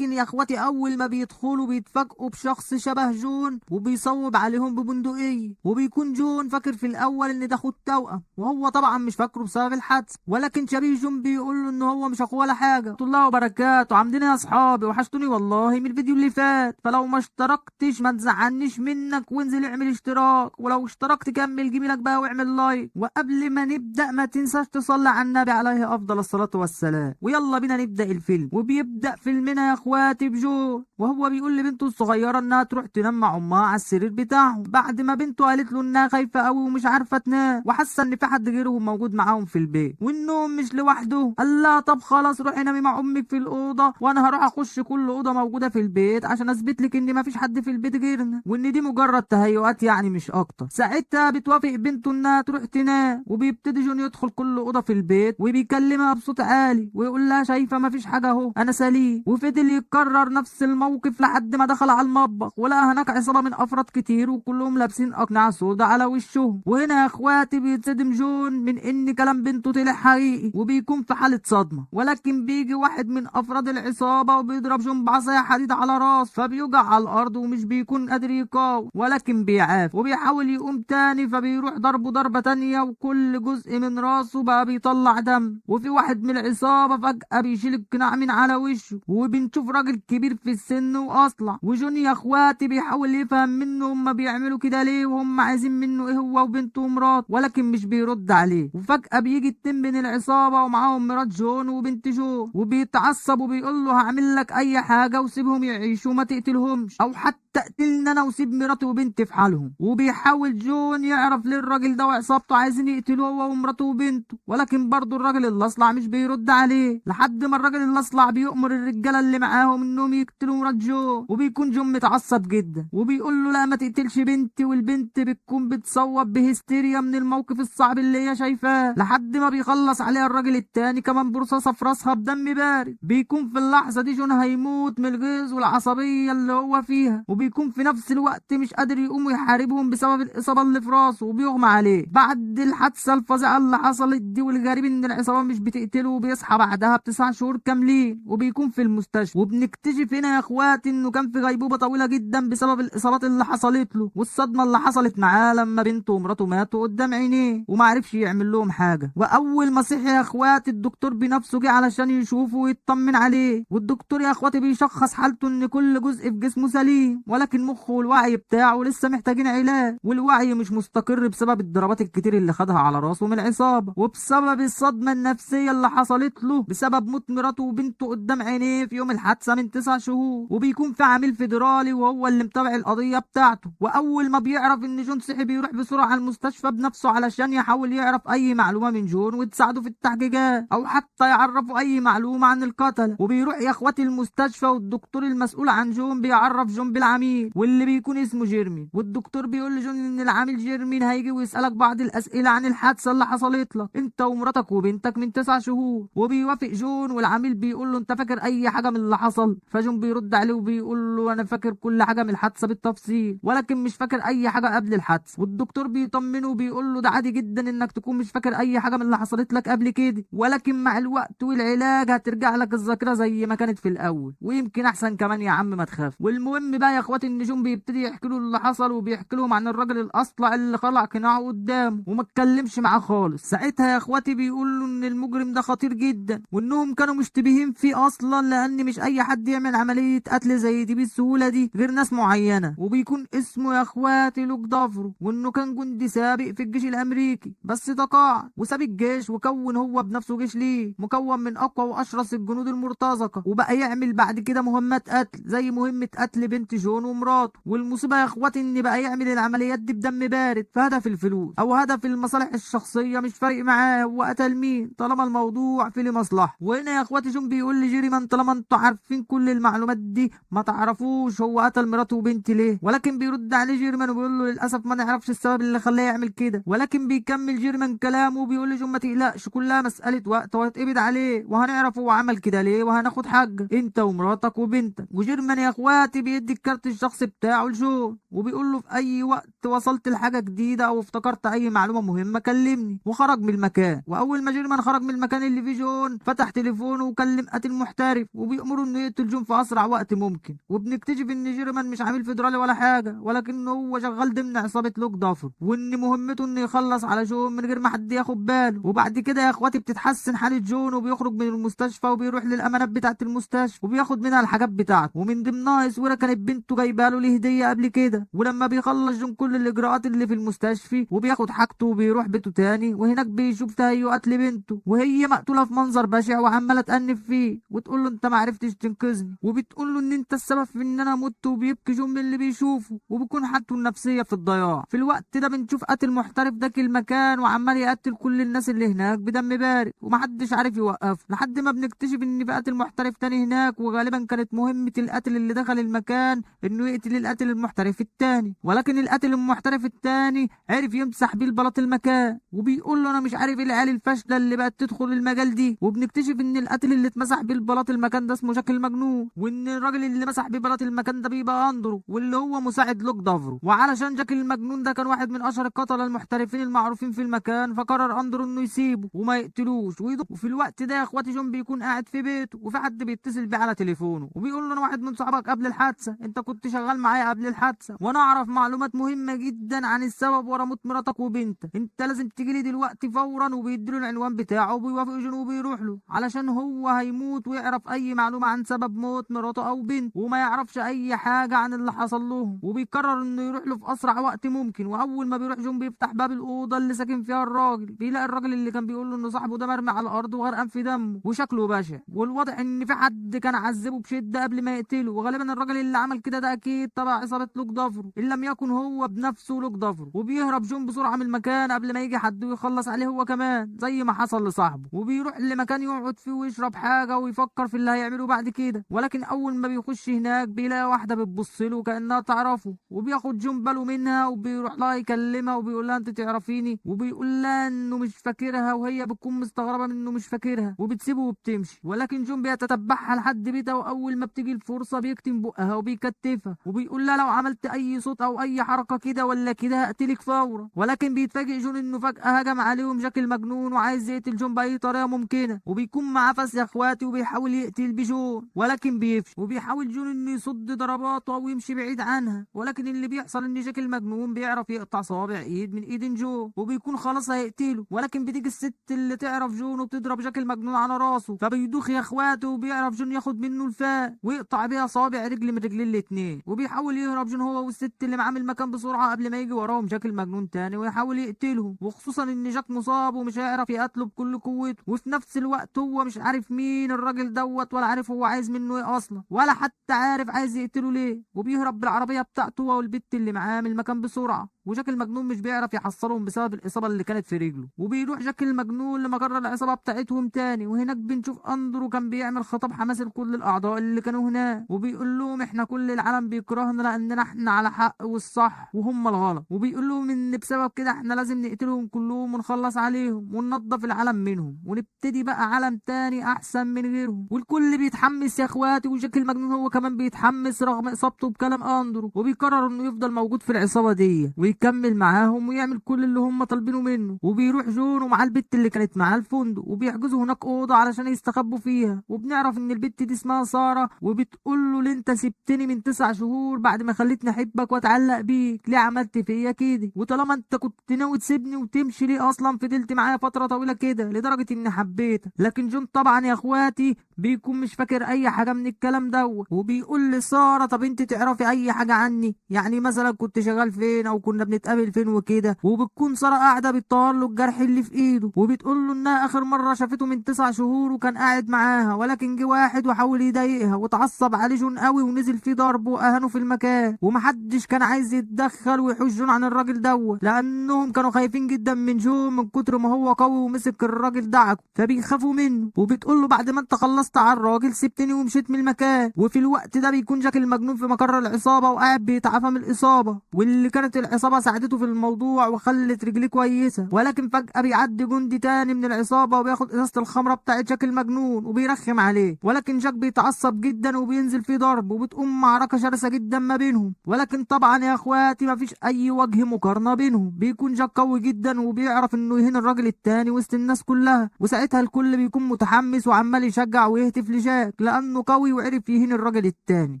ولكن يا اخواتي اول ما بيدخلوا بيتفاجئوا بشخص شبه جون وبيصوب عليهم ببندقية، وبيكون جون فاكر في الاول ان ده اخوه التوأم، وهو طبعا مش فاكره بسبب الحادث. ولكن شبيه جون بيقول له ان هو مش اخوه ولا حاجه. ورحمة الله وبركاته، عاملين ايه يا اصحابي؟ وحشتوني والله من الفيديو اللي فات. فلو ما اشتركتش ما تزعلنيش منك وانزل اعمل اشتراك، ولو اشتركت كمل جميلك بقى واعمل لايك. وقبل ما نبدأ ما تنساش تصلي على النبي عليه افضل الصلاة والسلام. ويلا بينا نبدأ الفيلم. وبيبدأ فيلمنا يا اخواتي بجو وهو بيقول لبنته الصغيرة انها تروح تنام مع امها على السرير بتاعهم، بعد ما بنته قالت له انها خايفة قوي ومش عارفة تنام وحاسة ان في حد غيرهم موجود معاهم في البيت والنوم مش لوحده. قال لها طب خلاص روحي نامي مع امك في الاوضه، وانا هروح اخش كل اوضه موجوده في البيت عشان اثبت لك ان مفيش حد في البيت غيرنا وان دي مجرد تهيؤات يعني مش اكتر. ساعتها بتوافق بنته انها تروح تنام، وبيبتدي جون يدخل كل اوضه في البيت وبيكلمها بصوت عالي ويقول لها شايفه مفيش حاجه اهو انا سليم. وفضل يتكرر نفس الموقف لحد ما دخل على المطبخ ولقى هناك عصابه من افراد كتير وكلهم لابسين اقنعه سودا على وشهم. وهنا يا اخواتي بيتصدم جون من ان كلام بنته طلع حقيقي وبيكون في حاله صدمه. ولكن بيجي واحد من افراد العصابه وبيضرب جون بعصايه حديد على راسه، فبيوجع على الارض ومش بيكون قادر يقاوم ولكن بيعافر وبيحاول يقوم تاني، فبيروح ضربه ضربه تانيه وكل جزء من راسه بقى بيطلع دم. وفي واحد من العصابه فجاه بيشيل القناع من على وشه وبنشوف راجل كبير في السن واصلع. وجون يا اخواتي بيحاول يفهم منه هما بيعملوا كده ليه وهم عايزين منه ايه هو وبنته ومراته، ولكن مش بيرد عليه. وفجاه بيجي اتنين من العصابه ومعاهم مرات جون وبنت جون وبيتعصب وبيقول له هعمل لك اي حاجه وسيبهم يعيشوا ما تقتلهمش او حتى اقتلني انا وسيب مراتي وبنتي في حالهم. وبيحاول جون يعرف ليه الراجل ده وعصابته عايزين يقتلوه هو ومراته وبنته، ولكن برضه الراجل الاصلع مش بيرد عليه لحد ما الراجل الاصلع بيؤمر الرجاله اللي معاهم انهم يقتلوا مرات جون. وبيكون جون متعصب جدا وبيقول له لا ما تقتلش بنتي، والبنت بتكون بتصوت بهستيريا من الموقف الصعب اللي هي شايفاه لحد ما بيخلص عليها الراجل التاني كمان برصاصه في راسها بدم بارد. بيكون في اللحظه دي جون هيموت من الغيظ والعصبيه اللي هو فيها، وبيكون في نفس الوقت مش قادر يقوم ويحاربهم بسبب الاصابه اللي في راسه وبيغمى عليه بعد الحادثه الفظيعه اللي حصلت دي. والغريب ان العصابه مش بتقتله وبيصحى بعدها ب9 شهور كاملين وبيكون في المستشفى. وبنكتشف هنا يا اخواتي انه كان في غيبوبه طويله جدا بسبب الاصابات اللي حصلت له والصدمه اللي حصلت معاه لما بنته ومراته ماتوا قدام عينيه ومعرفش يعمل لهم حاجه. واول ما صحي يا اخواتي الدكتور بنفسه جه علشان يشوفه ويطمن عليه، والدكتور يا اخواتي بيشخص حالته ان كل جزء في جسمه سليم ولكن مخه والوعي بتاعه لسه محتاجين علاج، والوعي مش مستقر بسبب الضربات الكتير اللي خدها على راسه من العصابه وبسبب الصدمه النفسيه اللي حصلت له بسبب موت مراته وبنته قدام عينيه في يوم الحادثه من 9 شهور. وبيكون في عميل فيدرالي وهو اللي متابع القضيه بتاعته، واول ما بيعرف ان جون صحي بيروح بسرعه على المستشفى بنفسه علشان يحاول يعرف اي معلومه من جون وتساعده في التحقيقات او حتى يعرفه اي معلومه عن القتله. وبيروح يا اخواتي المستشفى والدكتور المسؤول عن جون بيعرف جون بالعميل واللي بيكون اسمه جيرمي، والدكتور بيقول لجون ان العميل جيرمي هيجي ويسالك بعض الاسئله عن الحادثه اللي حصلت لك انت ومراتك وبنتك من 9 شهور. وبيوافق جون والعميل بيقول له انت فاكر اي حاجه من اللي حصل؟ فجون بيرد عليه وبيقول له انا فاكر كل حاجه من الحادثه بالتفصيل ولكن مش فاكر اي حاجه قبل الحادثه. والدكتور بيطمنه وبيقول له ده عادي جدا انك تكون مش فاكر اي حاجه من اللي حصلت لك قبل كده، ولكن مع الوقت والعلاج هترجع لك الذاكره زي ما كانت في الاول ويمكن احسن كمان يا عم ما تخاف. والمهم بقى يا اخواتي ان جون بيبتدي يحكي له اللي حصل وبيحكي لهم عن الراجل الاصلع اللي خلع قناعه قدامه وما اتكلمش معاه خالص. ساعتها يا اخواتي بيقول له ان المجرم ده خطير جدا وانهم كانوا مشتبهين فيه اصلا لان مش اي حد يعمل عمليه قتل زي دي بالسهوله دي غير ناس معينه، وبيكون اسمه يا اخواتي لوك دافرو، وانه كان جندي سابق في الجيش الامريكي بس تقاعد وساب الجيش وكون هو بنفسه جيش ليه مكون من اقوى واشرس الجنود المرتزقه، وبقى يعمل بعد كده مهمات قتل زي مهمه قتل بنت جون ومراته. والمصيبه يا اخواتي ان بقى يعمل العمليات دي بدم بارد في هدف الفلوس او هدف المصالح الشخصيه، مش فارق معاه هو قتل مين طالما الموضوع في لمصلحه. وهنا يا اخواتي جون بيقول لجيري طالما انتوا عارفين كل المعلومات دي ما تعرفوش هو قتل مراته وبنتي ليه؟ ولكن بيرد عليه جيرمان وبيقول له للاسف ما نعرفش السبب اللي خلاه يعمل كده. ولكن بيكمل جيرمان كلامه وبيقول لجون ما تقلقش كلها مساله وقت وهتقبض عليه وهنعرف هو عمل كده ليه وهناخد حقك انت ومراتك وبنتك. وجيرمان يا اخواتي بيدي الكارت الخط الشخصي بتاعه لجون، وبيقول له في اي وقت وصلت لحاجه جديده او افتكرت اي معلومه مهمه كلمني. وخرج من المكان، واول ما جيرمان خرج من المكان اللي فيه جون فتح تليفونه وكلم قاتل محترف وبيأمره انه يقتل جون في اسرع وقت ممكن. وبنكتشف ان جيرمان مش عامل فيدرالي ولا حاجه، ولكنه هو شغال ضمن عصابه لوك دافر، وان مهمته انه يخلص على جون من غير ما حد ياخد باله. وبعد كده يا اخواتي بتتحسن حاله جون وبيخرج من المستشفى وبيروح للامانات بتاعه المستشفى وبياخد منها الحاجات بتاعته، ومن ضمنها اسوره كانت بنته جايبه له هديه قبل كده. ولما بيخلص جون كل الاجراءات اللي في المستشفى وبياخد حاجته وبيروح بيته تاني، وهناك بيشوف تهيؤات لبنته وهي مقتوله في منظر بشع وعماله تأنف فيه وتقول له انت ما عرفتش تنقذني، وبتقول له ان انت السبب في ان انا مت. وبيبكي جون من اللي بيشوفه وبيكون حالته النفسيه في الضياع. في الوقت ده بنشوف قاتل محترف داخل المكان وعمال يقتل كل الناس اللي هناك بدم بارد ومحدش عارف يوقفه، لحد ما بنكتشف ان في قاتل محترف تاني هناك، وغالبا كانت مهمه القاتل اللي دخل المكان انه يقتل القاتل المحترف التاني. ولكن القاتل المحترف التاني عرف يمسح بيه البلاط المكان، وبيقول له انا مش عارف ايه العيال الفاشله اللي بقت تدخل المجال دي. وبنكتشف ان القاتل اللي اتمسح بيه البلاط المكان ده اسمه شكل مجنون، وان الراجل اللي مسح بيه بلاط المكان ده بيبقى اندرو واللي هو مساعد لوك دافرو. وعلشان جاك المجنون ده كان واحد من اشهر القتله المحترفين المعروفين في المكان، فقرر اندرو انه يسيبه وما يقتلوش ويدق. وفي الوقت ده يا اخواتي جون بيكون قاعد في بيته وفي حد بيتصل بيه على تليفونه وبيقول له انا واحد من صحابك قبل الحادثه، انت كنت شغال معايا قبل الحادثه وانا اعرف معلومات مهمه جدا عن السبب ورا موت مراتك وبنتك، انت لازم تيجي لي دلوقتي فورا. وبيديله العنوان بتاعه وبيوافق جون وبيروح له علشان هو هيموت ويعرف اي معلومه عن سبب موت مراته او بنته، وما يعرفش اي حاجه عن اللي حصل لهم. وبيقرر انه يروح له في اسرع وقت ممكن. واول ما بيروح جون بيفتح باب الاوضه اللي ساكن فيها الراجل، بيلاقي الراجل اللي كان بيقول له انه صاحبه ده مرمي على الارض وغرقان في دمه وشكله بشع، والواضح ان في حد كان عذبه بشده قبل ما يقتله. وغالبا الراجل اللي عمل كده ده اكيد تبع عصابه لوك دافرو ان لم يكن هو بنفسه لوك دافرو. وبيهرب جون بسرعه من المكان قبل ما يجي حد ويخلص عليه هو كمان زي ما حصل لصاحبه، وبيروح لمكان يقعد فيه ويشرب حاجه ويفكر في اللي هيعمله بعد كده. ولكن اول ما بيخش هناك بيلاقي واحده بتبص له كانها تعرفه، وبياخد جون باله منها وبيروح لها يكلمها وبيقول لها انت تعرفيني، وبيقول لها انه مش فاكرها وهي بتكون مستغربه من انه مش فاكرها وبتسيبه وبتمشي. ولكن جون بيتتبعها لحد بيتها، واول ما بتيجي الفرصه بيكتم بقها وبيكتفها وبيقول لها لو عملت اي صوت او اي حركه كده ولا كده هقتلك فورا. ولكن بيتفاجئ جون انه فجاه هجم عليهم شكل مجنون وعايز يقتل جون باي طريقه ممكنه، وبيكون معاه فاس يا اخواتي وبيحاول يقتل بجون ولكن بيفشل. وبيحاول جون انه يصد ضرباته او يمشي بعيد عنها، ولكن اللي بيحصل ان شكل مجنون بيعرف يقطع صوابع ايد من ايد جون وبيكون خلاص هيقتله. ولكن بتيجي الست اللي تعرف جون وبتضرب شكل مجنون على راسه، فبيدوخ يا اخواته وبيعرف جون ياخد منه الفاس ويقطع بيها صوابع رجل من رجلين الاتنين. وبيحاول يهرب جون هو والست اللي معاه من المكان بسرعه قبل ما يجي وراهم شكل مجنون تاني ويحاول يقتلهم، وخصوصا ان جاك مصاب ومش هيعرف يقتله بكل قوته. وفي نفس الوقت هو مش عارف مين الراجل دوت ولا عارف هو عايز منه ايه اصلا ولا حتى عارف عايز يقتله ليه. وبيهرب بالعربيه بتاعته هو والبت اللي معاه من المكان بسرعه، وجاك المجنون مش بيعرف يحصلهم بسبب الاصابه اللي كانت في رجله. وبيروح جاك المجنون لمجرى العصابه بتاعتهم تاني، وهناك بنشوف اندرو كان بيعمل خطاب حماسي لكل الاعضاء اللي كانوا هناك وبيقول لهم احنا كل العالم بيكرهنا لاننا احنا على حق والصح وهم الغلط، وبيقول لهم ان بسبب كده احنا لازم نقتلهم كلهم ونخلص عليهم وننظف العالم منهم ونبتدي بقى عالم تاني احسن من غيرهم. والكل بيتحمس يا اخواتي، وجاك المجنون هو كمان بيتحمس رغم اصابته بكلام اندرو، وبيقرر انه يفضل موجود في العصابه دي ويكمل معاهم ويعمل كل اللي هم طالبينه منه. وبيروح جون ومعاه البت اللي كانت معاه الفندق وبيحجزوا هناك اوضه علشان يستخبوا فيها. وبنعرف ان البت دي اسمها ساره، وبتقول له ليه انت سبتني من 9 شهور بعد ما خليتني احبك واتعلق بيك؟ ليه عملت فيا كده؟ وطالما انت كنت ناوي تسيبني وتمشي ليه اصلا فضلت معايا فتره طويله كده لدرجه اني حبيتك؟ لكن جون طبعا يا اخواتي بيكون مش فاكر اي حاجه من الكلام دوت، وبيقول لساره طب انت تعرفي اي حاجه عني؟ يعني مثلا كنت شغال فين او كنا بنتقابل فين وكده. وبتكون ساره قاعده بتطور له الجرح اللي في ايده وبتقول له انها اخر مره شافته من 9 شهور وكان قاعد معاها، ولكن جه واحد وحاول يضايقها واتعصب عليه جون قوي ونزل فيه ضرب واهانه في المكان، ومحدش كان عايز يتدخل ويحوش جون عن الراجل دوت لانهم كانوا خايفين جدا من جون من كتر ما هو قوي ومسك الراجل دعكه فبيخافوا منه. وبتقول له بعد ما انت خلصت على الراجل سبتني ومشيت من المكان. وفي الوقت ده بيكون جاك المجنون في مقر العصابه وقاعد بيتعافى من الاصابه، واللي كانت العصابه ساعدته في الموضوع وخلت رجليه كويسه. ولكن فجاه بيعدي جندي تاني من العصابه وبياخد ازازه الخمره بتاعت جاك المجنون وبيرخم عليه، ولكن جاك بيتعصب جدا وبينزل فيه ضرب وبتقوم معركه معركة شرسة جدا ما بينهم، ولكن طبعا يا اخواتي مفيش اي وجه مقارنة بينهم. بيكون جاك قوي جدا وبيعرف انه يهين الراجل التاني وسط الناس كلها، وساعتها الكل بيكون متحمس وعمال يشجع ويهتف لجاك لانه قوي وعرف يهين الراجل التاني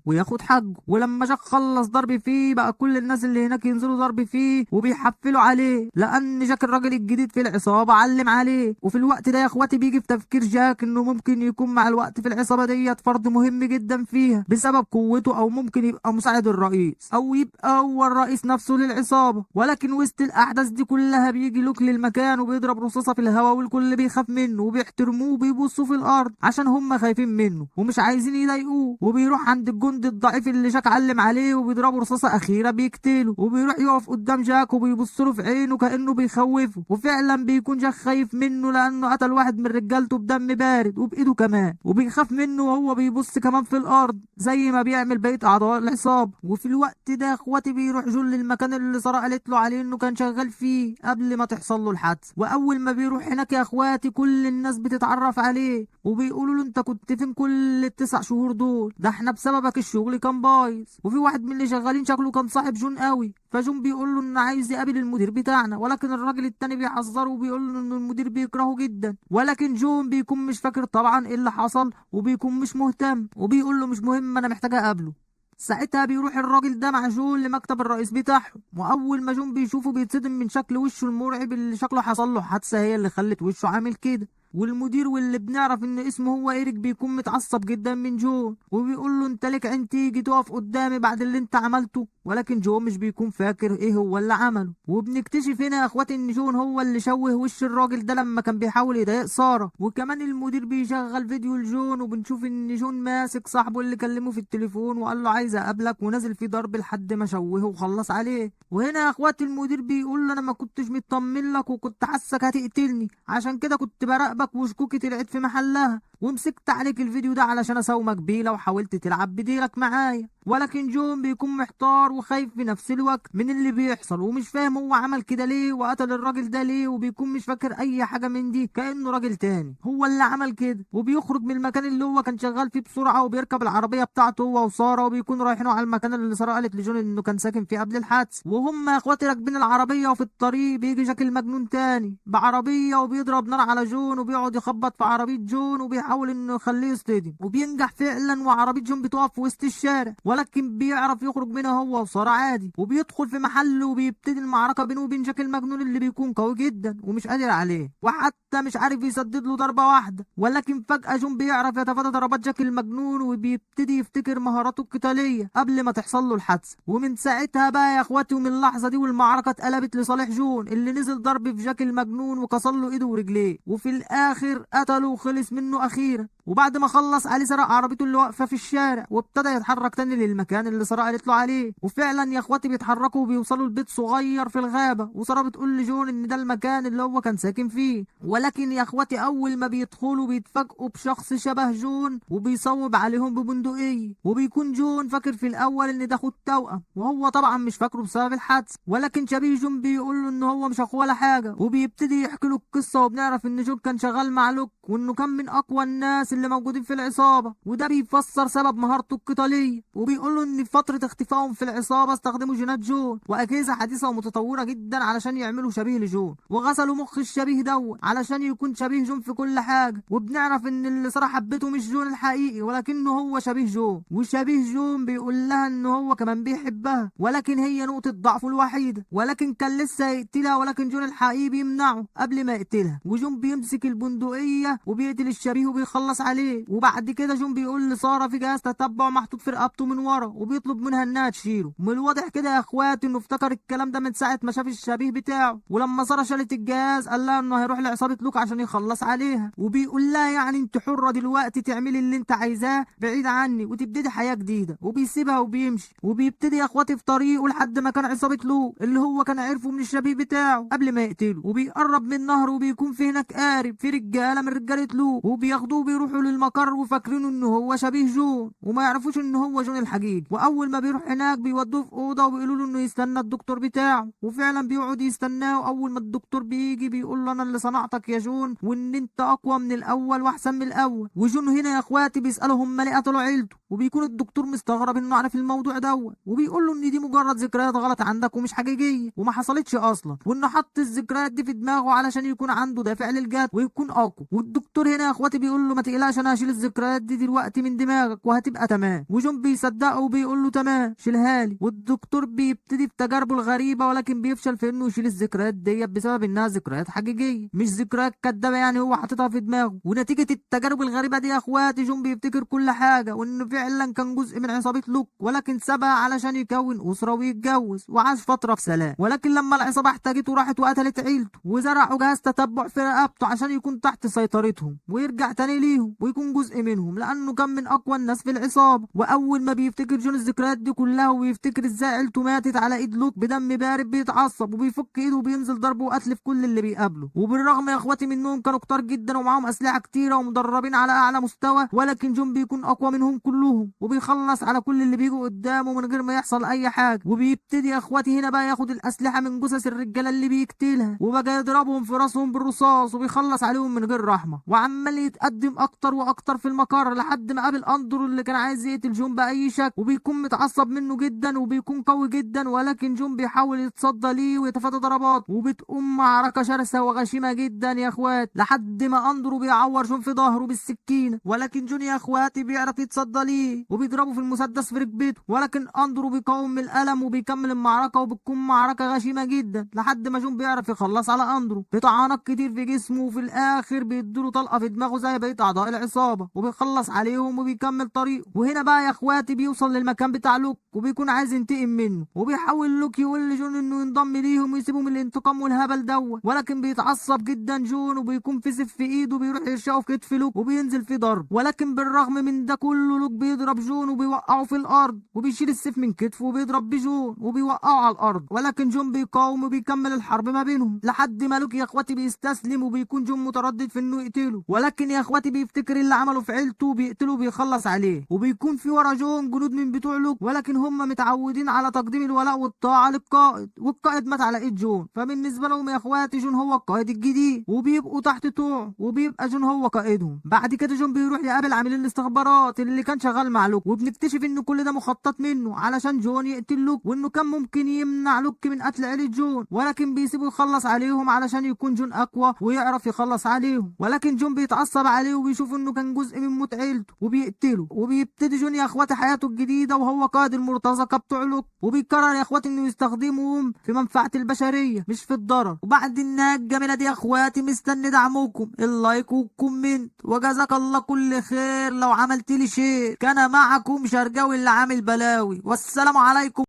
وياخد حقه. ولما جاك خلص ضرب فيه بقى كل الناس اللي هناك ينزلوا ضرب فيه وبيحفلوا عليه لان جاك الراجل الجديد في العصابة علم عليه. وفي الوقت ده يا اخواتي بيجي في تفكير جاك انه ممكن يكون مع الوقت في العصابة ديت فرد مهم جدا فيها بسبب قوته، او ممكن يبقى مساعد الرئيس، او يبقى هو الرئيس نفسه للعصابة. ولكن وسط الاحداث دي كلها بيجي لوك للمكان وبيضرب رصاصة في الهواء والكل بيخاف منه وبيحترموه وبيبصوا في الارض عشان هم خايفين منه ومش عايزين يضايقوه. وبيروح عند الجندي الضعيف اللي جاك علم عليه وبيضربه رصاصة اخيرة بيقتله، وبيروح يقف قدام جاك وبيبص له في عينه كانه بيخوفه. وفعلا بيكون جاك خايف منه لانه قتل واحد من رجالته بدم بارد وبايده كمان، وبيخاف منه وهو بيبص كمان في الارض زي ما بيعمل بقيه اعضاء العصابه. وفي الوقت ده اخواتي بيروح جون للمكان اللي ساره قالت له عليه انه كان شغال فيه قبل ما تحصل له الحادثه. واول ما بيروح هناك يا اخواتي كل الناس بتتعرف عليه وبيقولوا له انت كنت فين كل ال9 شهور دول؟ ده احنا بسببك الشغل كان بايظ. وفي واحد من اللي شغالين شكله كان صاحب جون قوي، فجون بيقول له انه عايز يقابل المدير بتاعنا، ولكن الراجل التاني بيحذره وبيقول له ان المدير بيكرهه جدا. ولكن جون بيكون مش فاكر طبعا ايه اللي حصل وبيكون مش مهتم وبيقول له مش مهم انا محتاج اقابله. ساعتها بيروح الراجل ده مع جون لمكتب الرئيس بتاعهم، واول ما جون بيشوفه بيتصدم من شكل وشه المرعب اللي شكله حصل له حادثه هي اللي خلت وشه عامل كده. والمدير واللي بنعرف ان اسمه هو ايريك بيكون متعصب جدا من جون وبيقول له انت لك عين تيجي تقف قدامي بعد اللي انت عملته؟ ولكن جون مش بيكون فاكر ايه هو اللي عمله. وبنكتشف هنا يا اخواتي ان جون هو اللي شوه وش الراجل ده لما كان بيحاول يضايق ساره. وكمان المدير بيشغل فيديو لجون وبنشوف ان جون ماسك صاحبه اللي كلمه في التليفون وقال له عايز اقابلك ونازل فيه ضرب لحد ما شوهه وخلص عليه. وهنا يا اخواتي المدير بيقول له انا ما كنتش مطمن لك وكنت حاسك هتقتلني، عشان كده كنت براقبك وشكوكي طلعت في محلها ومسكت عليك الفيديو ده علشان اسومك بيه لو حاولت تلعب بديلك معايا. ولكن جون بيكون محتار وخايف في نفس الوقت من اللي بيحصل ومش فاهم هو عمل كده ليه وقتل الراجل ده ليه، وبيكون مش فاكر اي حاجه من دي كانه راجل تاني هو اللي عمل كده. وبيخرج من المكان اللي هو كان شغال فيه بسرعه وبيركب العربيه بتاعته هو وساره وبيكون رايحين على المكان اللي ساره قالت لجون انه كان ساكن فيه قبل الحادث. وهم يا اخواتي راكبين العربيه وفي الطريق بيجي جاك المجنون تاني بعربيه وبيضرب نار على جون وبيقعد يخبط في عربيه جون وبيحاول انه يخليه يصطدم وبينجح فعلا وعربيه جون بتقف في وسط الشارع، ولكن بيعرف يخرج منها هو وساره عادي وبيدخل في محل وبيبتدي المعركه بينه وبين جاك المجنون اللي بيكون قوي جدا ومش قادر عليه وحتى مش عارف يسدد له ضربه واحده. ولكن فجاه جون بيعرف يتفادى ضربات جاك المجنون وبيبتدي يفتكر مهاراته القتاليه قبل ما تحصل له الحادثه. ومن ساعتها بقى يا اخواتي ومن اللحظه دي والمعركه اتقلبت لصالح جون اللي نزل ضرب في جاك المجنون وكسر له ايده ورجليه وفي الاخر قتله وخلص منه اخيرا. وبعد ما خلص عليه سرق عربيته اللي واقفه في الشارع وابتدى يتحرك تاني للمكان اللي ساره قالت له عليه. وفعلا يا اخواتي بيتحركوا وبيوصلوا لبيت صغير في الغابه وساره بتقول لجون ان ده المكان اللي هو كان ساكن فيه. ولكن يا اخواتي اول ما بيدخلوا بيتفاجئوا بشخص شبه جون وبيصوب عليهم ببندقيه، وبيكون جون فاكر في الاول ان ده اخوه التوأم وهو طبعا مش فاكره بسبب الحادث. ولكن شبيه جون بيقول له ان هو مش اخوه ولا حاجه وبيبتدي يحكي له القصه وبنعرف ان جون كان شغال مع لوك وانه كان من اقوى الناس اللي موجودين في العصابه وده بيفسر سبب مهارته القتاليه. وبيقول له ان في فتره اختفائهم في العصابه استخدموا جينات جون واجهزه حديثه ومتطوره جدا علشان يعملوا شبيه لجون وغسلوا مخ الشبيه ده علشان يكون شبيه جون في كل حاجه. وبنعرف ان اللي ساره حبته مش جون الحقيقي ولكنه هو شبيه جون، وشبيه جون بيقول لها ان هو كمان بيحبها ولكن هي نقطه ضعفه الوحيده، ولكن كان لسه هيقتلها ولكن جون الحقيقي بيمنعه قبل ما يقتلها. وجون بيمسك البندقيه وبيقتل الشبيه وبيخلص عليه. وبعد كده جون بيقول لساره في جهاز تتبع محطوط في رقبته من ورا وبيطلب منها انها تشيله. من الواضح كده يا اخواتي انه افتكر الكلام ده من ساعه ما شاف الشبيه بتاعه، ولما ساره شالت الجهاز قال لها انه هيروح لعصابه لوك عشان يخلص عليها وبيقول لها يعني انت حره دلوقتي تعملي اللي انت عايزاه بعيد عني وتبتدي حياه جديده. وبيسيبها وبيمشي وبيبتدي يا اخواتي في طريقه لحد ما كان عصابه لوك اللي هو كان عرفه من الشبيه بتاعه قبل ما يقتله. وبيقرب من نهر وبيكون في هناك قارب في رجاله من رجاله لوك وبياخدوه بيروحوا للمقر وفاكرينه انه هو شبيه جون وما يعرفوش ان هو جون الحقيقي. واول ما بيروح هناك بيودوه في اوضه وبيقولوا له انه يستنى الدكتور بتاعه، وفعلا بيقعد يستناه. اول ما الدكتور بيجي بيقول له انا اللي صنعتك يا جون، وان انت اقوى من الاول واحسن من الاول. وجون هنا يا اخواتي بيساله هم ليه قتلوا عيلته، وبيكون الدكتور مستغرب انه عارف الموضوع دوت، وبيقول له ان دي مجرد ذكريات غلط عندك ومش حقيقيه وما حصلتش اصلا، وانه حط الذكريات دي في دماغه علشان يكون عنده دافع للجد ويكون اقوى. والدكتور هنا يا اخواتي بيقول له ما تقلقش، انا هشيل الذكريات دي دلوقتي من دماغك وهتبقى تمام. وجون بيصدقه وبيقول له تمام شيلها لي. والدكتور بيبتدي في تجاربه الغريبه، ولكن بيفشل في انه يشيل الذكريات دي بسبب انها ذكريات حقيقيه مش ذكريات كدابه يعني هو حاططها في دماغه. ونتيجه التجارب الغريبه دي يا اخواتي جون بيفتكر كل حاجه، وانه فعلا كان جزء من عصابه لوك، ولكن سابها علشان يكون اسره ويتجوز وعاش فتره في سلام. ولكن لما العصابه احتاجته راحت وقتلت عيلته، وزرعوا جهاز تتبع في رقبته عشان يكون تحت سيطرتهم ويرجع تاني ليهم ويكون جزء منهم، لانه كان من اقوى الناس في العصابه. واول ما بيفتكر جون الذكريات دي كلها ويفتكر ازاي عيلته ماتت على ايد لوك بدم بارد بيتعصب وبيفك ايده وبينزل ضرب وقتل في كل اللي بيقابله. وبالرغم يا اخواتي منهم كانوا كتار جدا ومعاهم اسلحه كتيره ومدربين على اعلى مستوى، ولكن جون بيكون اقوى منهم كلهم وبيخلص على كل اللي بيجوا قدامه من غير ما يحصل اي حاجه. وبيبتدي يا اخواتي هنا بقى ياخد الاسلحه من جثث الرجاله اللي بيقتلها، وبقى يضربهم في راسهم بالرصاص وبيخلص عليهم من غير رحمه. وعمال يتقدم اكتر واكتر في المقر لحد ما قابل اندرو اللي كان عايز يقتل جون باي شكل، وبيكون متعصب منه جدا وبيكون قوي جدا، ولكن جون بيحاول يتصدى ليه ويتفادى ضربات، وبتقوم معركه شرسه وغشيمه جدا يا اخوات لحد ما اندرو بيعور جون في ظهره بالسكينه. ولكن جون يا اخواتي بيعرف يتصدى ليه وبيضربه في المسدس في ركبته، ولكن اندرو بيقاوم من الالم وبيكمل المعركه، وبتكون معركه غشيمه جدا لحد ما جون بيعرف يخلص على اندرو بطعنات كتير في جسمه، وفي الاخر بيديله طلقه في دماغه زي بقيه اعضاء العصابه وبيخلص عليهم وبيكمل طريقه. وهنا بقى يا اخواتي بيوصل للمكان بتاع لوك وبيكون عايز ينتقم منه، وبيحاول لوك يقول لجون انه ينضم ليهم ويسيبهم الانتقام والهبل دوت، ولكن بيتعصب جدا جون وبيكون في سيف في ايده بيروح يرشقه في كتف لوك وبينزل في ضرب. ولكن بالرغم من ده كله لوك بيضرب جون وبيوقعه في الارض وبيشيل السيف من كتفه وبيضرب بجون وبيوقعه على الارض، ولكن جون بيقاوم وبيكمل الحرب ما بينهم لحد ما لوك يا اخواتي بيستسلم، وبيكون جون متردد في انه يقتله. ولكن يا اخواتي بيفتكر اللي عمله في عيلته بيقتله وبيخلص عليه. وبيكون في ورا جون جنود من بتوع لوك، ولكن هم متعودين على تقديم الولاء والطاعه للقائد، والقائد مات على ايد جون، فبالنسبه لهم يا اخواتي جون هو القائد الجديد وبيبقوا تحت طوعه وبيبقى جون هو قائدهم. بعد كده جون بيروح يقابل عامل الاستخبارات اللي كان شغال مع لوك، وبنكتشف ان كل ده مخطط منه علشان جون يقتل لوك، وانه كان ممكن يمنع لوك من قتل عيلة جون، ولكن بيسيبه يخلص عليهم علشان يكون جون اقوى ويعرف يخلص عليهم. ولكن جون بيتعصب عليه وبيشوف انه كان جزء من موت عيلته وبيقتله. وبيبتدي جون يا اخواتي حياته الجديده وهو قائد المرتزقه بتوع لوك، وبيقرر يا اخواتي انه يستخدمهم في منفعه البشريه مش في الضرر. وبعد النهايه الجميله دي يا اخواتي مستني دعمكم اللايك والكومنت، وجزاك الله كل خير لو عملت لي شير. كان معكم شرقاوي اللي عامل بلاوي، والسلام عليكم.